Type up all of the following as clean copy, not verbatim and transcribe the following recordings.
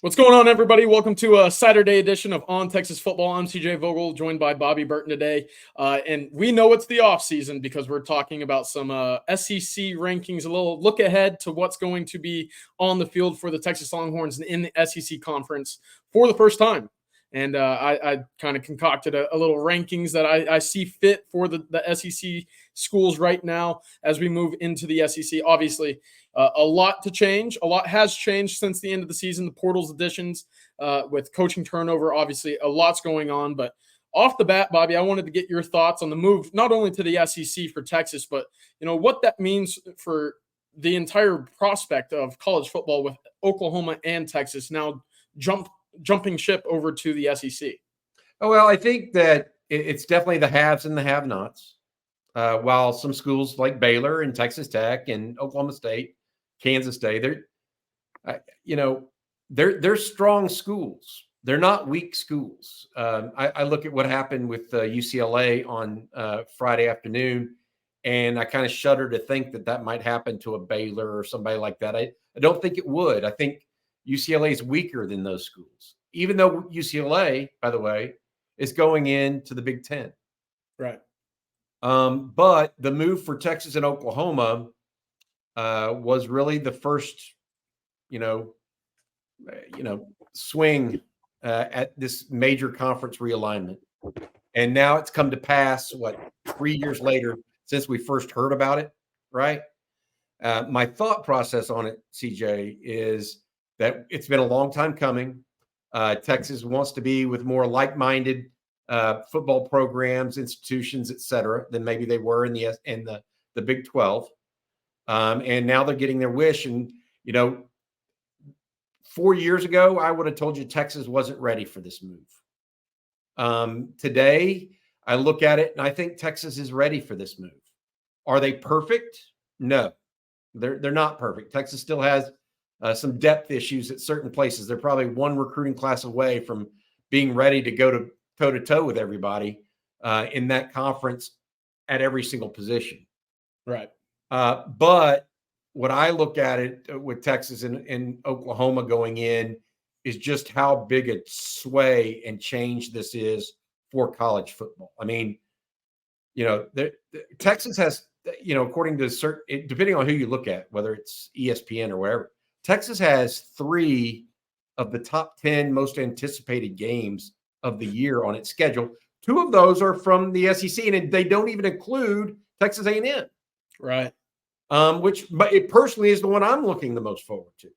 What's going on, everybody? Welcome to a Saturday edition of On Texas Football. I'm CJ Vogel, joined by Bobby Burton today. And we know it's the off season because we're talking about some SEC rankings, a little look ahead to what's going to be on the field for the Texas Longhorns in the SEC conference for the first time. And I kind of concocted a little rankings that I see fit for the SEC schools right now as we move into the SEC. Obviously, a lot to change. A lot has changed since the end of the season. The portals additions with coaching turnover, obviously, a lot's going on. But off the bat, Bobby, I wanted to get your thoughts on the move, not only to the SEC for Texas, but what that means for the entire prospect of college football with Oklahoma and Texas now jumping ship over to the SEC. Oh, well, I think that it's definitely the haves and the have-nots. While some schools like Baylor and Texas Tech and Oklahoma State, Kansas State, they're strong schools. They're not weak schools. I look at what happened with UCLA on Friday afternoon, and I kind of shudder to think that might happen to a Baylor or somebody like that. I don't think it would. I think UCLA is weaker than those schools, even though UCLA, by the way, is going into the Big Ten. Right. But the move for Texas and Oklahoma was really the first, swing at this major conference realignment. And now it's come to pass, 3 years later since we first heard about it, right? My thought process on it, CJ, is that it's been a long time coming. Texas wants to be with more like-minded football programs, institutions, et cetera, than maybe they were in the Big 12. And now they're getting their wish. And, 4 years ago, I would have told you Texas wasn't ready for this move. Today, I look at it and I think Texas is ready for this move. Are they perfect? No, they're not perfect. Texas still has some depth issues at certain places. They're probably one recruiting class away from being ready to go to toe-to-toe with everybody in that conference at every single position. Right. But what I look at it with Texas and Oklahoma going in is just how big a sway and change this is for college football. I mean, Texas has, according to certain, depending on who you look at, whether it's ESPN or wherever, Texas has 3 of the top 10 most anticipated games of the year on its schedule. 2 of those are from the SEC, and they don't even include Texas A&M. Right. But it personally is the one I'm looking the most forward to.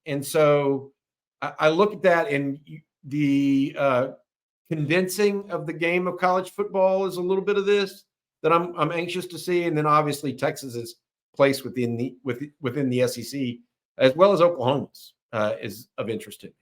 And so I look at that, and the condensing of the game of college football is a little bit of this that I'm anxious to see. And then obviously Texas's place within the SEC, as well as Oklahoma's, is of interest to me.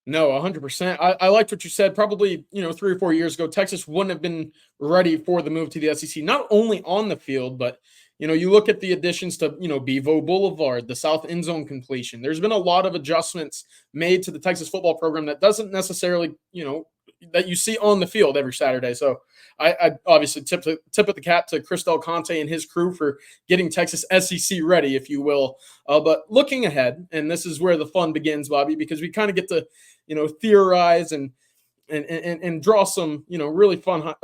No, 100%. I liked what you said. Probably, 3 or 4 years ago, Texas wouldn't have been ready for the move to the SEC, not only on the field, but, you look at the additions to, Bevo Boulevard, the South End Zone completion. There's been a lot of adjustments made to the Texas football program that doesn't necessarily, that you see on the field every Saturday. So I obviously tip of the cap to Chris Del Conte and his crew for getting Texas SEC ready, if you will. But looking ahead, and this is where the fun begins, Bobby, because we kind of get to, theorize and draw some, really fun,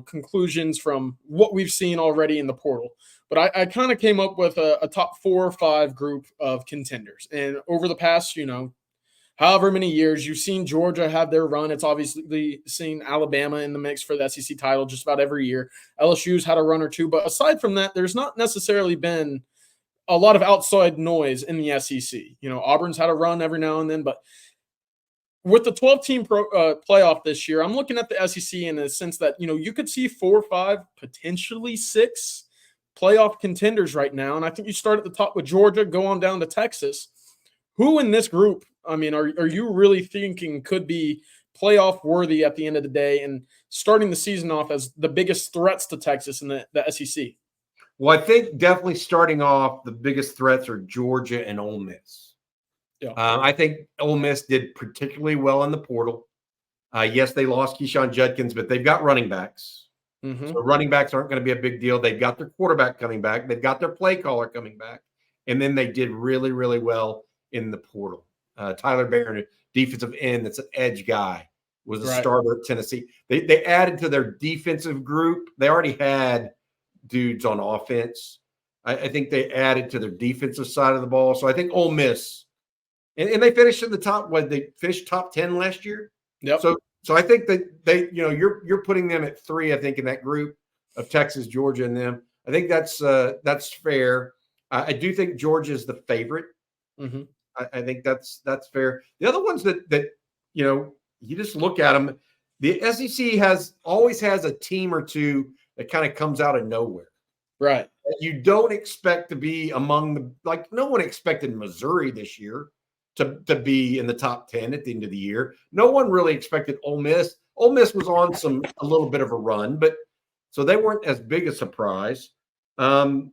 conclusions from what we've seen already in the portal. But I kind of came up with a top 4 or 5 group of contenders. And over the past, however many years, you've seen Georgia have their run. It's obviously seen Alabama in the mix for the SEC title just about every year. LSU's had a run or 2. But aside from that, there's not necessarily been a lot of outside noise in the SEC. Auburn's had a run every now and then. But with the 12-team playoff this year, I'm looking at the SEC in the sense that, you could see 4 or 5, potentially 6 playoff contenders right now. And I think you start at the top with Georgia, go on down to Texas. Who in this group, I mean, are you really thinking could be playoff worthy at the end of the day and starting the season off as the biggest threats to Texas in the SEC? Well, I think definitely starting off, the biggest threats are Georgia and Ole Miss. Yeah. I think Ole Miss did particularly well in the portal. Yes, they lost Keyshawn Judkins, but they've got running backs. Mm-hmm. So running backs aren't going to be a big deal. They've got their quarterback coming back. They've got their play caller coming back. And then they did really, really well in the portal. Tyler Barron, defensive end that's an edge guy, was a Right. starter at Tennessee. They added to their defensive group. They already had dudes on offense. I think they added to their defensive side of the ball. So I think Ole Miss, and they finished in the top. They finished top 10 last year. Yep. So I think that you're putting them at 3. I think in that group of Texas, Georgia, and them. I think that's fair. I do think Georgia is the favorite. Mm-hmm. I think that's fair. The other ones that you just look at them. The SEC always has a team or two that kind of comes out of nowhere. Right. You don't expect to be among no one expected Missouri this year to be in the top 10 at the end of the year. No one really expected Ole Miss. Ole Miss was on a little bit of a run, but so they weren't as big a surprise. I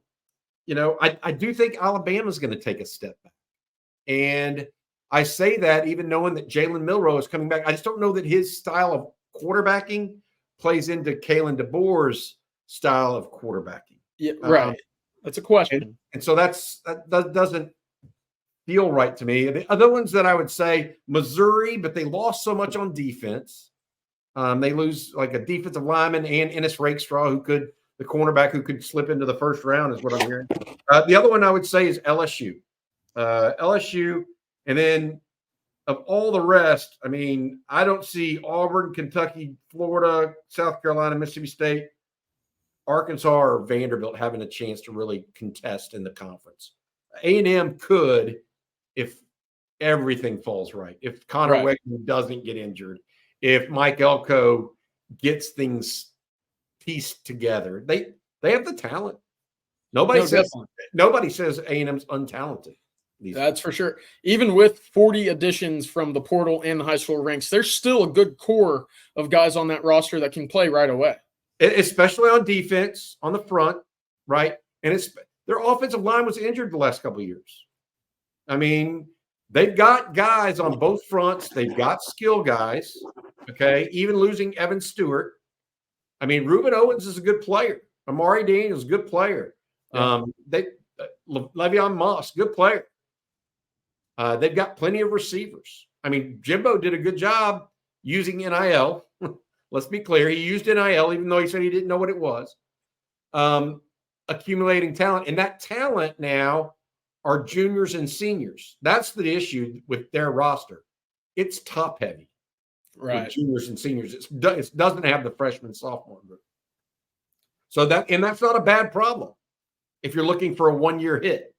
do think Alabama's going to take a step back. And I say that even knowing that Jalen Milroe is coming back. I just don't know that his style of quarterbacking plays into Kalen DeBoer's style of quarterbacking. Yeah, right. That's a question. And so that doesn't feel right to me. The other ones that I would say, Missouri, but they lost so much on defense. They lose like a defensive lineman and Ennis Rakestraw, the cornerback who could slip into the first round is what I'm hearing. The other one I would say is LSU. LSU, and then of all the rest, I mean, I don't see Auburn, Kentucky, Florida, South Carolina, Mississippi State, Arkansas, or Vanderbilt having a chance to really contest in the conference. A&M could if everything falls right. If Connor Wegman doesn't get injured, if Mike Elko gets things pieced together, they have the talent. Nobody says A&M's untalented. That's for sure. Even with 40 additions from the portal and the high school ranks, there's still a good core of guys on that roster that can play right away. Especially on defense, on the front, right? And their offensive line was injured the last couple of years. I mean, they've got guys on both fronts. They've got skill guys, okay? Even losing Evan Stewart. I mean, Reuben Owens is a good player. Amari Daniels is a good player. Yeah. Le'Veon Moss, good player. They've got plenty of receivers. I mean, Jimbo did a good job using NIL. Let's be clear. He used NIL, even though he said he didn't know what it was. Accumulating talent. And that talent now are juniors and seniors. That's the issue with their roster. It's top heavy. Right. With juniors and seniors. It doesn't have the freshman sophomore group. So that's not a bad problem if you're looking for a one-year hit.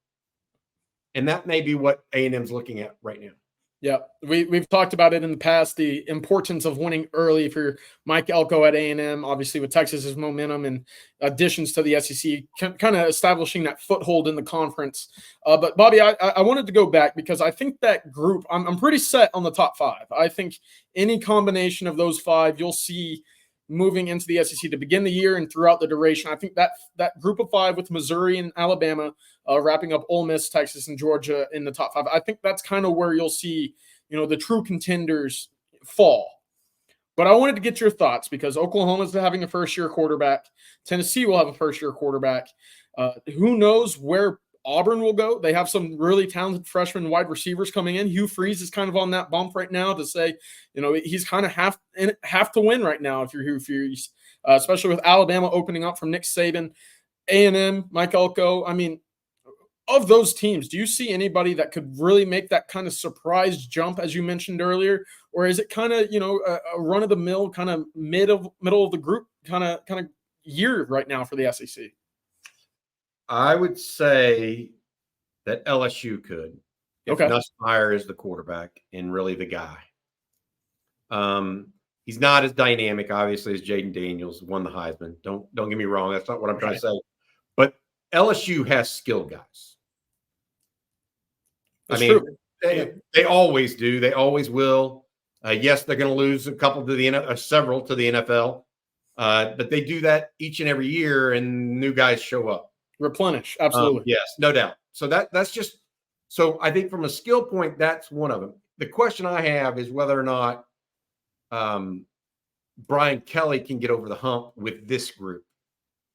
And that may be what A&M's looking at right now. Yeah, we've talked about it in the past, the importance of winning early for Mike Elko at A&M, obviously with Texas's momentum and additions to the SEC, kind of establishing that foothold in the conference. But, Bobby, I wanted to go back because I think that group, I'm pretty set on the top 5. I think any combination of those 5, you'll see moving into the SEC to begin the year and throughout the duration. I think that group of 5 with Missouri and Alabama wrapping up Ole Miss, Texas, and Georgia in the top 5. I think that's kind of where you'll see, the true contenders fall. But I wanted to get your thoughts because Oklahoma's having a first-year quarterback. Tennessee will have a first-year quarterback. Who knows where Auburn will go? They have some really talented freshman wide receivers coming in. Hugh Freeze is kind of on that bump right now to say, he's kind of have to win right now if you're Hugh Freeze, especially with Alabama opening up from Nick Saban, A&M, Mike Elko. I mean, of those teams, do you see anybody that could really make that kind of surprise jump, as you mentioned earlier, or is it kind of a run of the mill, kind of middle of the group kind of year right now for the SEC? I would say that LSU could, if Nussmeier is the quarterback and really the guy. He's not as dynamic, obviously, as Jaden Daniels won the Heisman. Don't get me wrong. That's not what I'm trying to say. But LSU has skill guys. They always do. They always will. Yes, they're going to lose several to the NFL, but they do that each and every year, and new guys show up. Replenish, absolutely. Yes, no doubt. So that's just so I think from a skill point, that's one of them. The question I have is whether or not Brian Kelly can get over the hump with this group,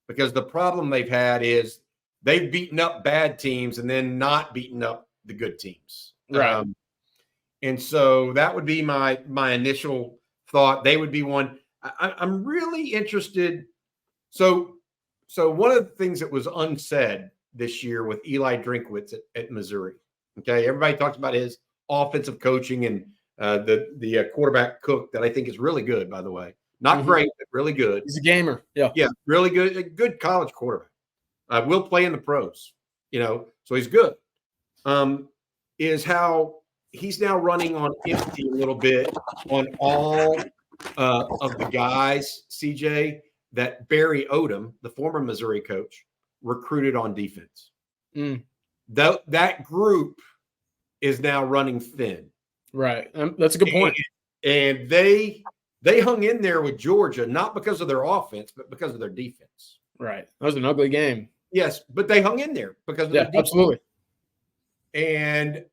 because the problem they've had is they've beaten up bad teams and then not beaten up the good teams. Right. And so that would be my initial thought. They would be one. I'm really interested. So one of the things that was unsaid this year with Eli Drinkwitz at Missouri, okay, everybody talks about his offensive coaching and the quarterback Cook that I think is really good, by the way. Not great, but really good. He's a gamer. Yeah. Yeah, really good. A good college quarterback. Will play in the pros, so he's good. Is how he's now running on empty a little bit on all of the guys, CJ, that Barry Odom, the former Missouri coach, recruited on defense. That group is now running thin. Right. That's a good point. And they hung in there with Georgia, not because of their offense, but because of their defense. Right. That was an ugly game. Yes, but they hung in there because of their defense. Absolutely. And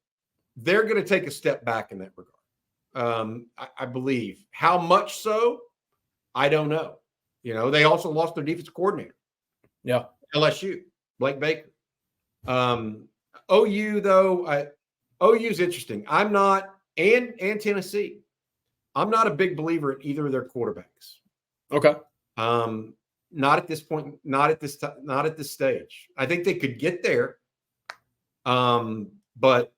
they're going to take a step back in that regard. I believe. How much so? I don't know. They also lost their defensive coordinator. Yeah. LSU, Blake Baker. OU, though, OU's interesting. I'm not, and Tennessee. I'm not a big believer in either of their quarterbacks. Okay. Not at this point, not at this stage. I think they could get there. But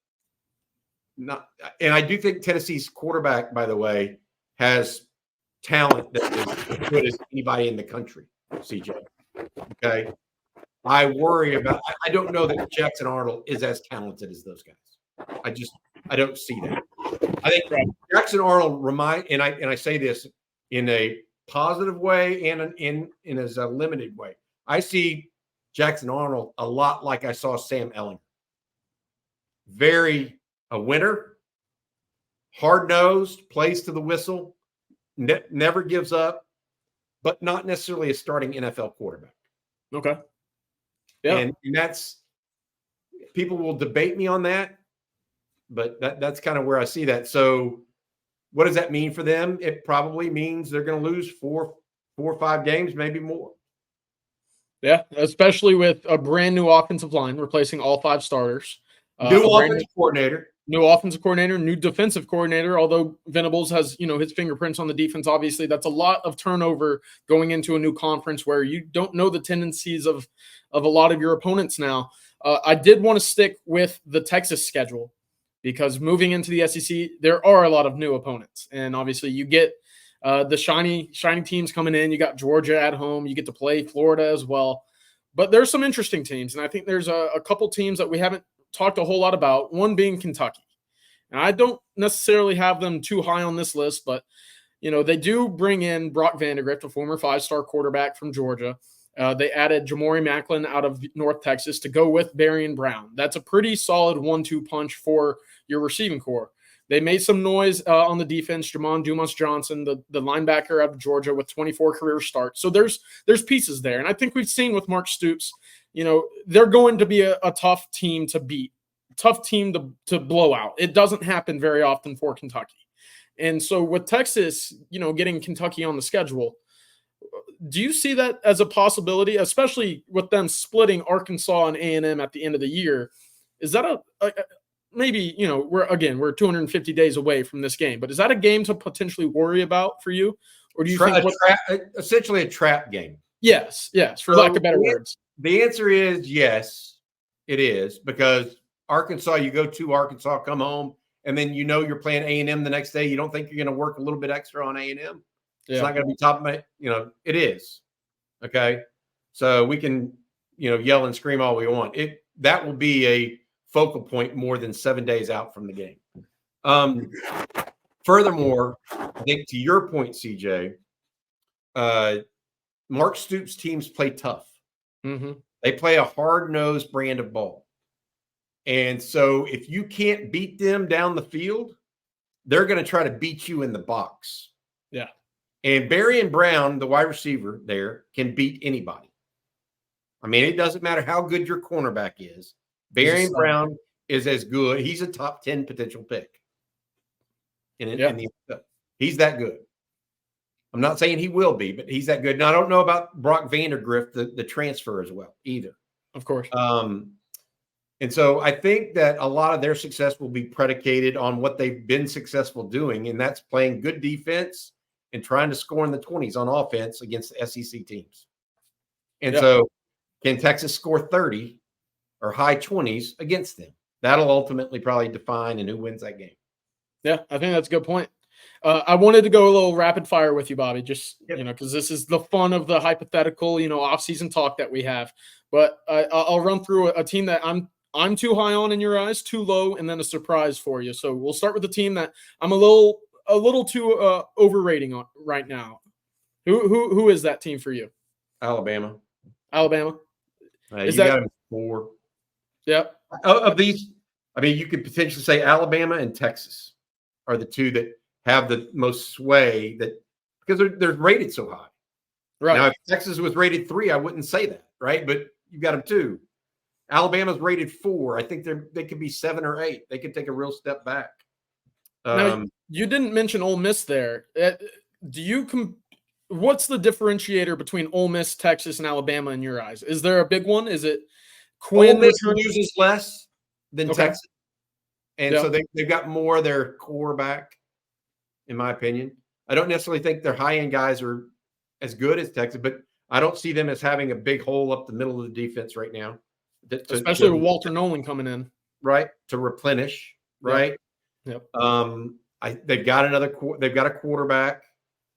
not, and I do think Tennessee's quarterback, by the way, has talent that is as good as anybody in the country, CJ. Okay. I worry about, I don't know that Jackson Arnold is as talented as those guys. I don't see that. I think Jackson Arnold and I say this in a positive way and in as a limited way. I see Jackson Arnold a lot like I saw Sam Ehlinger. Very a winner, hard-nosed, plays to the whistle, never gives up, but not necessarily a starting NFL quarterback. Okay. Yeah. And that's, people will debate me on that, but that's kind of where I see that. So what does that mean for them? It probably means they're going to lose four or five games, maybe more. Yeah, especially with a brand new offensive line replacing all five starters. New offensive coordinator. New offensive coordinator, new defensive coordinator, although Venables has, his fingerprints on the defense. Obviously, that's a lot of turnover going into a new conference where you don't know the tendencies of a lot of your opponents now. I did want to stick with the Texas schedule because moving into the SEC, there are a lot of new opponents. And obviously you get the shiny teams coming in. You got Georgia at home. You get to play Florida as well. But there's some interesting teams. And I think there's a couple teams that we haven't talked a whole lot about, one being Kentucky. And I don't necessarily have them too high on this list, but, they do bring in Brock Vandagrift, a former five-star quarterback from Georgia. They added Jamori Macklin out of North Texas to go with Berrien Brown. That's a pretty solid 1-2 punch for your receiving core. They made some noise on the defense. Jamon Dumas-Johnson, the linebacker out of Georgia with 24 career starts. So there's pieces there. And I think we've seen with Mark Stoops, they're going to be a tough team to beat, tough team to blow out. It doesn't happen very often for Kentucky. And so with Texas, getting Kentucky on the schedule, do you see that as a possibility, especially with them splitting Arkansas and A&M at the end of the year? Is that maybe, we're 250 days away from this game, but is that a game to potentially worry about for you? Or do you think essentially a trap game? Yes, for lack of better words. The answer is yes, it is, because Arkansas, you go to Arkansas, come home, and then you're playing A&M the next day. You don't think you're going to work a little bit extra on A&M? Yeah. It's not going to be top of my, it is. Okay. So we can, yell and scream all we want. That will be a focal point more than 7 days out from the game. Furthermore, I think to your point, CJ, Mark Stoops' teams play tough. Mm-hmm. They play a hard-nosed brand of ball. And so if you can't beat them down the field, they're going to try to beat you in the box. Yeah. And Berrien Brown, the wide receiver there, can beat anybody. I mean, it doesn't matter how good your cornerback is. Berrien Brown is as good. He's a top 10 potential pick. He's that good. I'm not saying he will be, but he's that good. Now, I don't know about Brock Vandagrift, the transfer as well, either. Of course. And so I think that a lot of their success will be predicated on what they've been successful doing, and that's playing good defense and trying to score in the 20s on offense against the SEC teams. And so can Texas score 30 or high 20s against them? That'll ultimately probably define and who wins that game. Yeah, I think that's a good point. I wanted to go a little rapid fire with you, Bobby, just, because this is the fun of the hypothetical, off-season talk that we have. But I'll run through a team that I'm too high on in your eyes, too low, and then a surprise for you. So we'll start with the team that I'm a little too overrating on right now. Who is that team for you? Alabama. Alabama. You got them 4. Yep. Of these, I mean, you could potentially say Alabama and Texas are the two that have the most sway, that because they're rated so high. Right. Now, if Texas was rated 3, I wouldn't say that, right? But you've got them 2. Alabama's rated 4. I think they could be 7 or 8. They could take a real step back. Now, you didn't mention Ole Miss there. What's the differentiator between Ole Miss, Texas, and Alabama in your eyes? Is there a big one? Is it Quinn? Ole Miss uses less than Texas, and so they've got more of their core back, in my opinion. I don't necessarily think their high-end guys are as good as Texas, but I don't see them as having a big hole up the middle of the defense right now. Especially with Walter Nolan coming in. Right, to replenish, right? Yep. They've got a quarterback.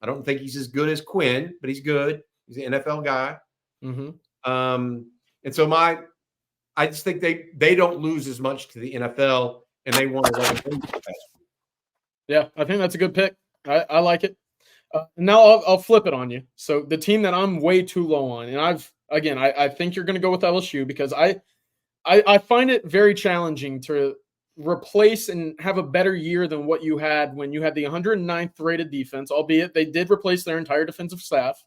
I don't think he's as good as Quinn, but he's good. He's an NFL guy. Mm-hmm. And so I just think they don't lose as much to the NFL, and they want to let them. Yeah, I think that's a good pick. I like it. Now I'll flip it on you. So the team that I'm way too low on, and I think you're going to go with LSU because I find it very challenging to replace and have a better year than what you had when you had the 109th rated defense, albeit they did replace their entire defensive staff,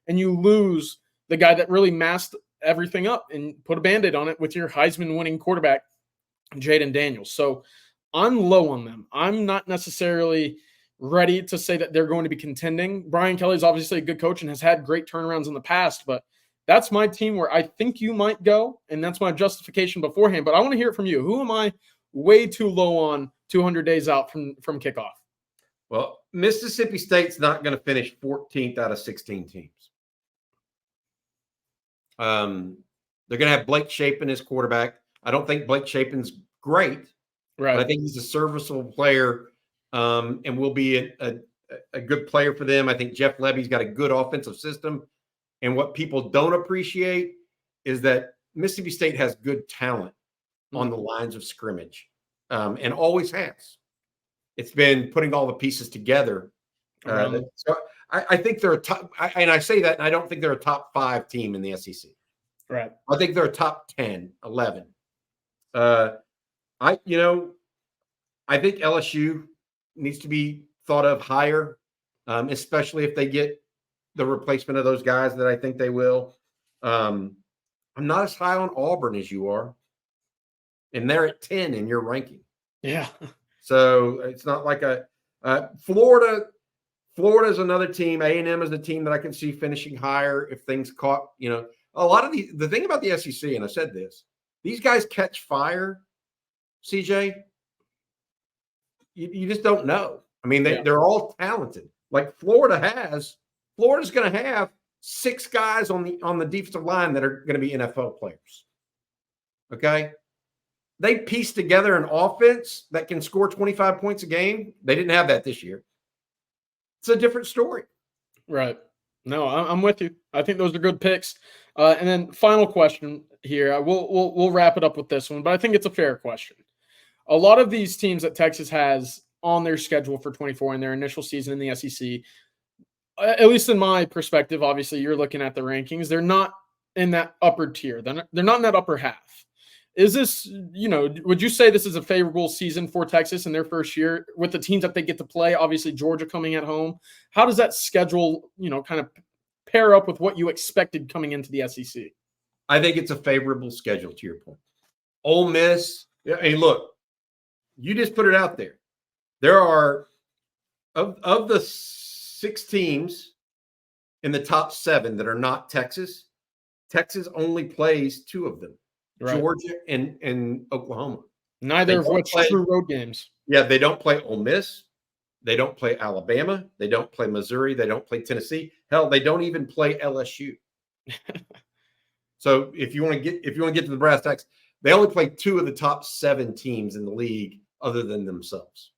and you lose the guy that really masked everything up and put a Band-Aid on it with your Heisman winning quarterback, Jaden Daniels. So I'm low on them. I'm not necessarily ready to say that they're going to be contending. Brian Kelly's obviously a good coach and has had great turnarounds in the past, but that's my team where I think you might go, and that's my justification beforehand. But I want to hear it from you. Who am I way too low on 200 days out from kickoff? Well, Mississippi State's not going to finish 14th out of 16 teams. They're going to have Blake Shapen as quarterback. I don't think Blake Shapen's great, right? But I think he's a serviceable player, and will be a good player for them. I think Jeff Levy's got a good offensive system. And what people don't appreciate is that Mississippi State has good talent on the lines of scrimmage, and always has. It's been putting all the pieces together. So I think they're a top, and I say that, and I don't think they're a top 5 team in the SEC. Right. I think they're a top 10, 11. I think LSU needs to be thought of higher, especially if they get the replacement of those guys that I think they will. I'm not as high on Auburn as you are, and they're at 10 in your ranking. Yeah. So it's not like Florida. Florida is another team. A&M is a team that I can see finishing higher if things caught. A lot of the thing about the SEC, and I said this, these guys catch fire. CJ, you just don't know. I mean, they're all talented. Like Florida's going to have 6 guys on the defensive line that are going to be NFL players. Okay. They piece together an offense that can score 25 points a game. They didn't have that this year. It's a different story. Right. No, I'm with you. I think those are good picks. And then final question here. We'll wrap it up with this one, but I think it's a fair question. A lot of these teams that Texas has on their schedule for 24 in their initial season in the SEC, at least in my perspective, obviously you're looking at the rankings, they're not in that upper tier. They're not in that upper half. Is this, would you say this is a favorable season for Texas in their first year with the teams that they get to play? Obviously, Georgia coming at home. How does that schedule, kind of pair up with what you expected coming into the SEC? I think it's a favorable schedule, to your point. Ole Miss, hey, look, you just put it out there. There are, of the 6 teams in the top 7 that are not Texas, Texas only plays 2 of them. Right. Georgia, and Oklahoma. Neither of which true road games. Yeah, they don't play Ole Miss. They don't play Alabama. They don't play Missouri. They don't play Tennessee. Hell, they don't even play LSU. So if you want to get to the brass tacks, they only play 2 of the top 7 teams in the league other than themselves.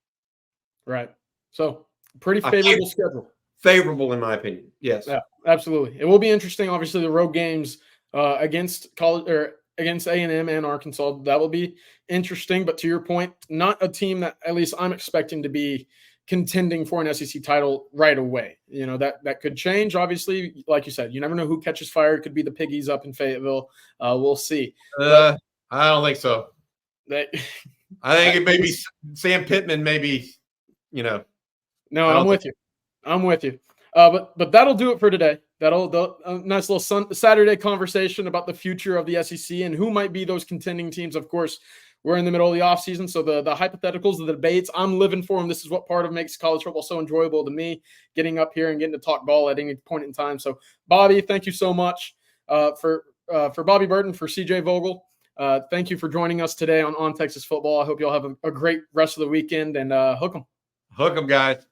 Right. So pretty favorable schedule. Favorable in my opinion. Yes. Yeah, absolutely. It will be interesting. Obviously, the road games against A&M and Arkansas, that will be interesting. But to your point, not a team that at least I'm expecting to be contending for an SEC title right away. You know, that could change. Obviously, like you said, you never know who catches fire. It could be the Piggies up in Fayetteville. We'll see. I don't think so. I think it may be Sam Pittman. Maybe, you know. No, I'm with you. I'm with you. But that'll do it for today. That'll a nice little Saturday conversation about the future of the SEC and who might be those contending teams. Of course, we're in the middle of the offseason, so the hypotheticals, the debates, I'm living for them. This is what part of makes college football so enjoyable to me, getting up here and getting to talk ball at any point in time. So, Bobby, thank you so much for Bobby Burton, for CJ Vogel. Thank you for joining us today on Texas Football. I hope you all have a great rest of the weekend, and hook 'em. Hook 'em, guys.